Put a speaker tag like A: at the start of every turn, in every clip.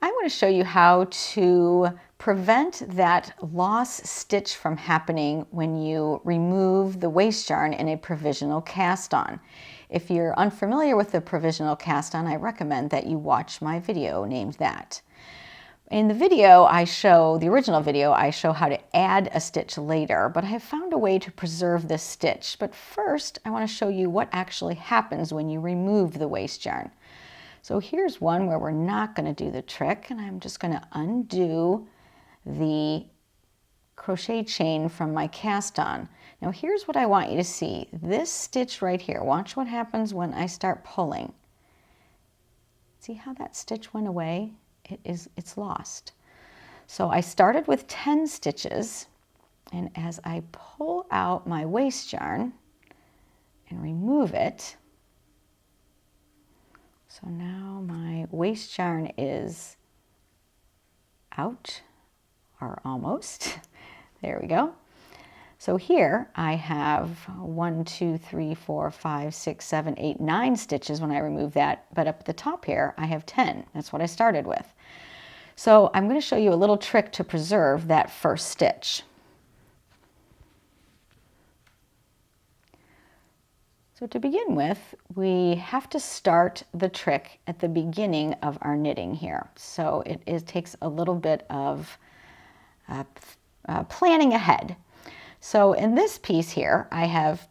A: I want to show you how to prevent that loss stitch from happening when you remove the waste yarn in a provisional cast on. If you're unfamiliar with the provisional cast on, I recommend that you watch my video named that. In the video the original video, I show how to add a stitch later, but I have found a way to preserve this stitch. But first, I want to show you what actually happens when you remove the waste yarn. So here's one where we're not going to do the trick, and I'm just going to undo the crochet chain from my cast on. Now here's what I want you to see. This stitch right here, watch what happens when I start pulling. See how that stitch went away? It's lost. So I started with 10 stitches, and as I pull out my waste yarn and remove it, so now my waste yarn is out, or almost. There we go. So here I have 1, 2, 3, 4, 5, 6, 7, 8, 9 stitches when I remove that, but up at the top here I have 10. That's what I started with. So I'm going to show you a little trick to preserve that first stitch. So to begin with, we have to start the trick at the beginning of our knitting here. So it takes a little bit of planning ahead. So in this piece here, I have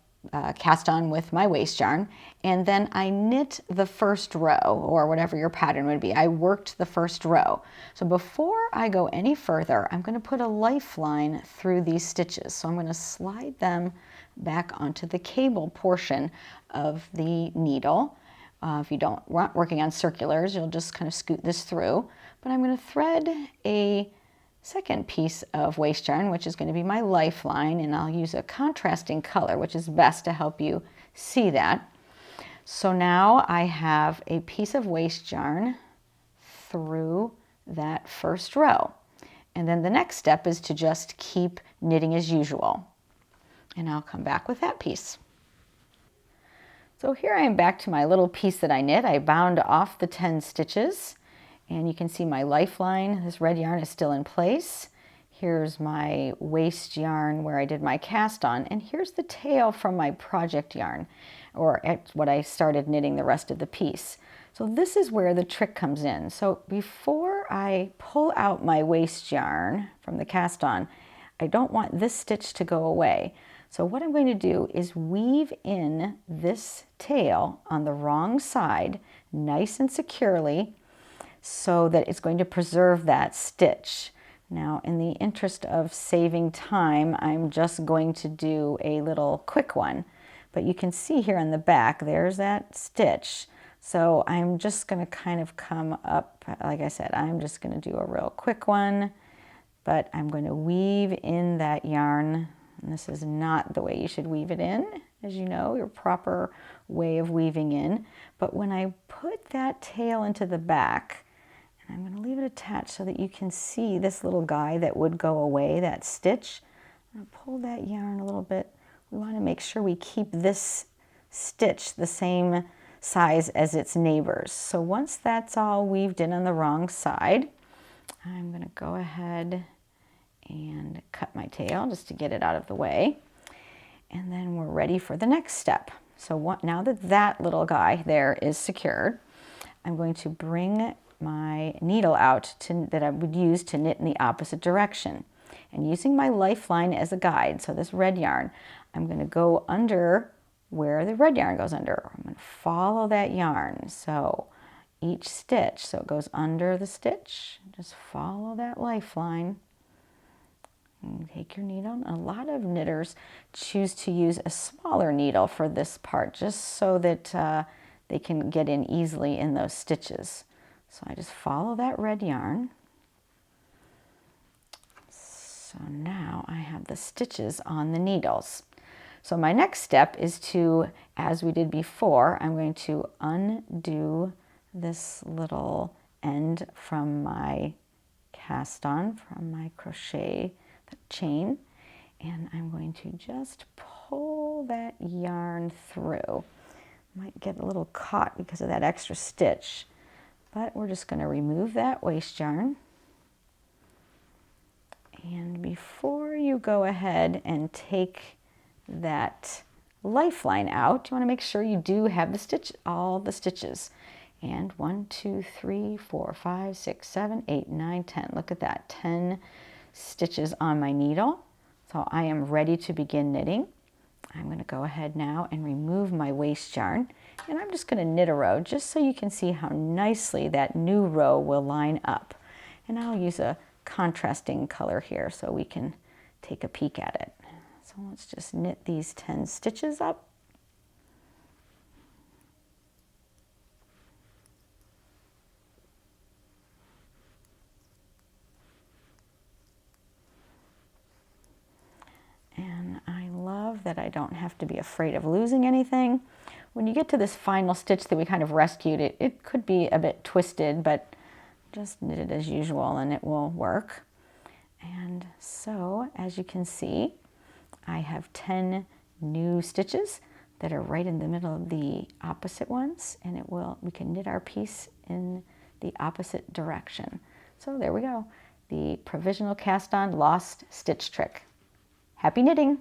A: cast on with my waste yarn, and then I knit the first row, or whatever your pattern would be. I worked the first row. So before I go any further, I'm going to put a lifeline through these stitches. So I'm going to slide them back onto the cable portion of the needle. If you don't want working on circulars, you'll just kind of scoot this through. But I'm going to thread a second piece of waste yarn, which is going to be my lifeline, and I'll use a contrasting color, which is best to help you see that. So now I have a piece of waste yarn through that first row. And then the next step is to just keep knitting as usual. And I'll come back with that piece. So here I am back to my little piece that I knit. I bound off the 10 stitches, and you can see my lifeline. This red yarn is still in place. Here's my waste yarn where I did my cast on, and here's the tail from my project yarn, or at what I started knitting the rest of the piece. So this is where the trick comes in. So before I pull out my waste yarn from the cast on, I don't want this stitch to go away. So what I'm going to do is weave in this tail on the wrong side, nice and securely, so that it's going to preserve that stitch. Now, in the interest of saving time, I'm just going to do a little quick one. But you can see here on the back, there's that stitch. So I'm just going to kind of come up, like I said, I'm just going to do a real quick one, but I'm going to weave in that yarn. And this is not the way you should weave it in, as you know, your proper way of weaving in. But when I put that tail into the back, and I'm going to leave it attached so that you can see this little guy that would go away, that stitch. I'm going to pull that yarn a little bit. We want to make sure we keep this stitch the same size as its neighbors. So once that's all weaved in on the wrong side, I'm going to go ahead and cut my tail just to get it out of the way. And then we're ready for the next step. So now that that little guy there is secured, I'm going to bring my needle out that I would use to knit in the opposite direction. And using my lifeline as a guide, so this red yarn, I'm going to go under where the red yarn goes under. I'm going to follow that yarn. So each stitch, so it goes under the stitch, just follow that lifeline. And take your needle. A lot of knitters choose to use a smaller needle for this part, just so that they can get in easily in those stitches. So I just follow that red yarn. So now I have the stitches on the needles. So my next step is to, as we did before, I'm going to undo this little end from my cast on, from my crochet chain, and I'm going to just pull that yarn through. Might get a little caught because of that extra stitch, But we're just going to remove that waste yarn. And before you go ahead and take that lifeline out, you want to make sure you do have the stitch, all the stitches. And 1, 2, 3, 4, 5, 6, 7, 8, 9, 10. Look at that, 10 stitches on my needle. So I am ready to begin knitting. I'm going to go ahead now and remove my waste yarn. And I'm just going to knit a row just so you can see how nicely that new row will line up. And I'll use a contrasting color here so we can take a peek at it. So let's just knit these 10 stitches up. And I love that I don't have to be afraid of losing anything. When you get to this final stitch that we kind of rescued, it could be a bit twisted, but just knit it as usual and it will work. And so, as you can see, I have 10 new stitches that are right in the middle of the opposite ones, and we can knit our piece in the opposite direction. So there we go, the provisional cast on lost stitch trick. Happy knitting!